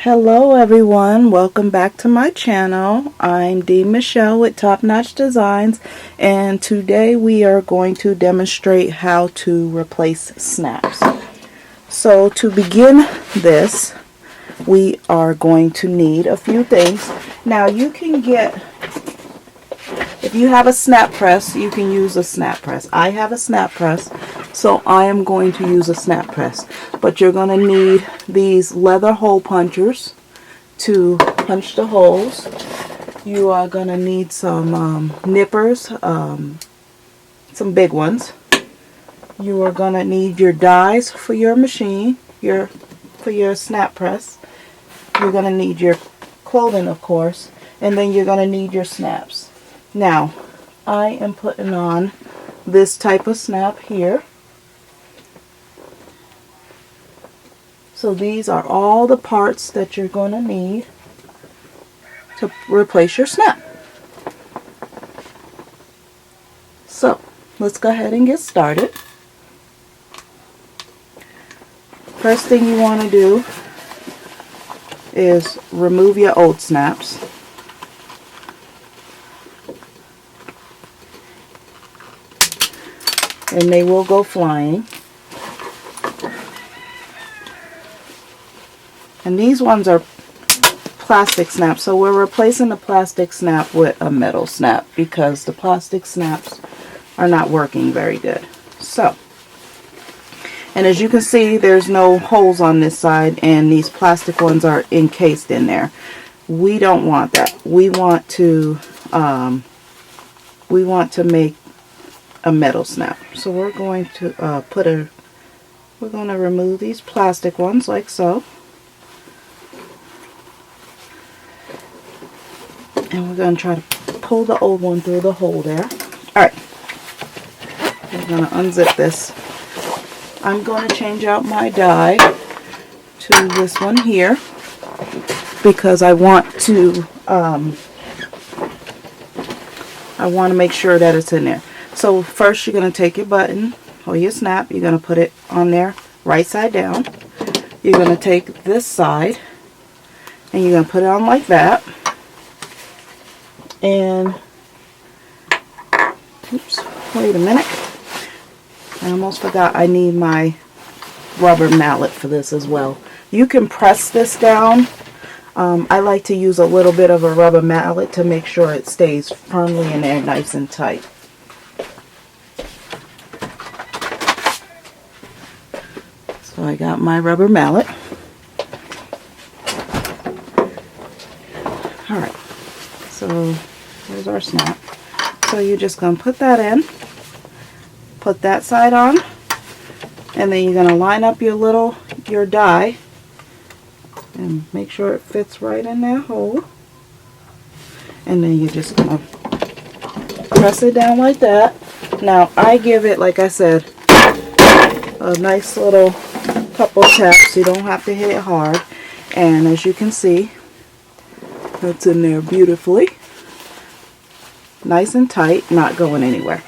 Hello everyone, welcome back to my channel. I'm Dee Michelle with Top Notch Designs, and today we are going to demonstrate how to replace snaps. So to begin this, we are going to need a few things. Now you can get, if you have a snap press, you can use a snap press. I have a snap press, so I am going to use a snap press. But you're going to need these leather hole punchers to punch the holes. You are going to need some nippers, some big ones. You are going to need your dies for your machine, for your snap press. You're going to need your clothing, of course, and then you're going to need your snaps. Now, I am putting on this type of snap here. So these are all the parts that you're going to need to replace your snap. So let's go ahead and get started. First thing you want to do is remove your old snaps. And they will go flying. And these ones are plastic snaps, so we're replacing the plastic snap with a metal snap because the plastic snaps are not working very good. So, and as you can see, there's no holes on this side, and these plastic ones are encased in there. We don't want that. We want to make a metal snap. So we're going to we're going to remove these plastic ones like so. And we're going to try to pull the old one through the hole there. Alright. We're going to unzip this. I'm going to change out my die to this one here because I want to make sure that it's in there. So first you're going to take your button or your snap. You're going to put it on there right side down. You're going to take this side and you're going to put it on like that. And, oops, wait a minute. I almost forgot I need my rubber mallet for this as well. You can press this down. I like to use a little bit of a rubber mallet to make sure it stays firmly in there nice and tight. So I got my rubber mallet. Alright. So here's our snap. So you're just going to put that in, put that side on, and then you're going to line up your die and make sure it fits right in that hole. And then you're just going to press it down like that. Now I give it, like I said, a nice little couple taps. You don't have to hit it hard. And as you can see, that's in there beautifully. Nice and tight, not going anywhere.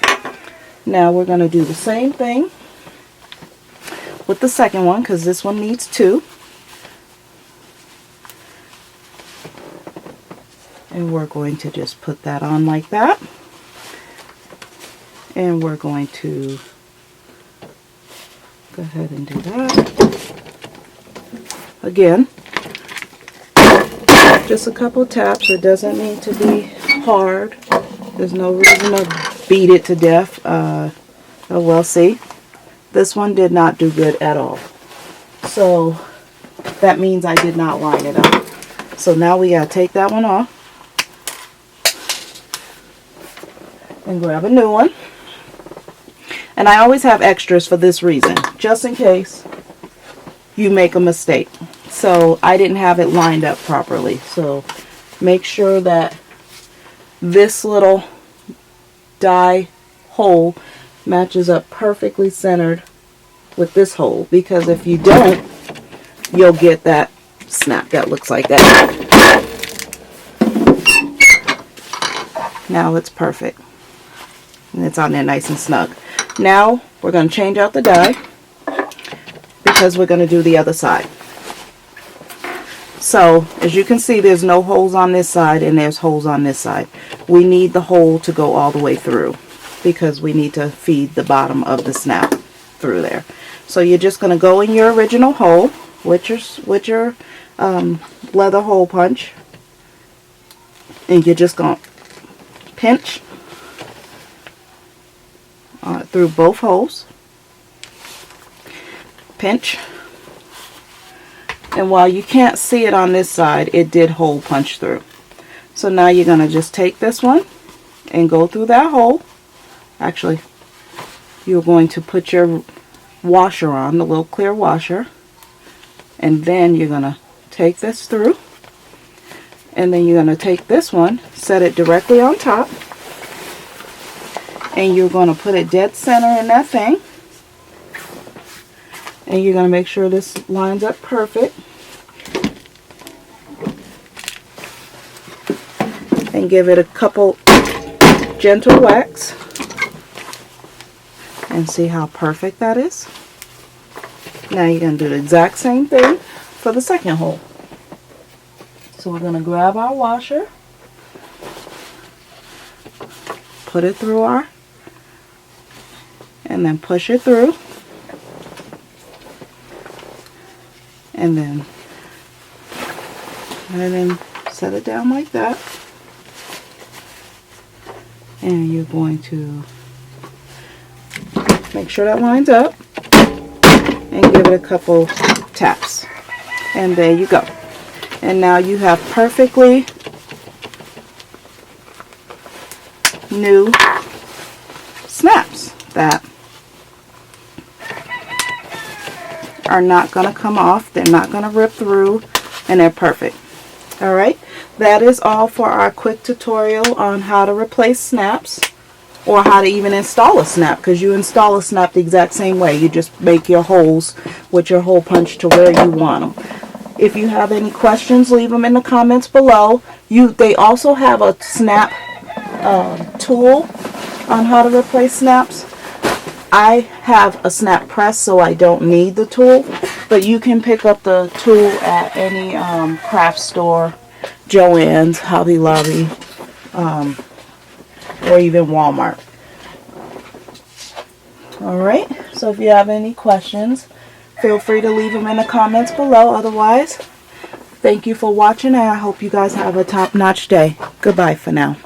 Now we're going to do the same thing with the second one because this one needs two. And we're going to just put that on like that. And we're going to go ahead and do that. Again, just a couple taps. It doesn't need to be hard. There's no reason to beat it to death. Oh well, see, this one did not do good at all. So that means I did not line it up. So now we gotta take that one off and grab a new one. And I always have extras for this reason, just in case you make a mistake. So I didn't have it lined up properly. So make sure that this little die hole matches up perfectly centered with this hole, because if you don't, you'll get that snap that looks like that. Now it's perfect and it's on there nice and snug. Now we're going to change out the die because we're going to do the other side. So as you can see, there's no holes on this side and there's holes on this side. We need the hole to go all the way through because we need to feed the bottom of the snap through there. So you're just going to go in your original hole with your leather hole punch, and you're just going to pinch through both holes. Pinch. And while you can't see it on this side, it did hole punch through. So now you're going to just take this one and go through that hole. Actually, you're going to put your washer on, the little clear washer. And then you're going to take this through. And then you're going to take this one, set it directly on top. And you're going to put it dead center in that thing. And you're going to make sure this lines up perfect. And give it a couple gentle whacks. And see how perfect that is. Now you're going to do the exact same thing for the second hole. So we're going to grab our washer. Put it through and then push it through. And then set it down like that. And you're going to make sure that lines up and give it a couple taps. And there you go. And now you have perfectly new snaps that are not going to come off, they're not going to rip through, and they're perfect. Alright, that is all for our quick tutorial on how to replace snaps, or how to even install a snap, because you install a snap the exact same way. You just make your holes with your hole punch to where you want them. If you have any questions, leave them in the comments below. They also have a snap tool on how to replace snaps. I have a snap press, so I don't need the tool, but you can pick up the tool at any craft store, Joann's, Hobby Lobby, or even Walmart. Alright, so if you have any questions, feel free to leave them in the comments below. Otherwise, thank you for watching, and I hope you guys have a top-notch day. Goodbye for now.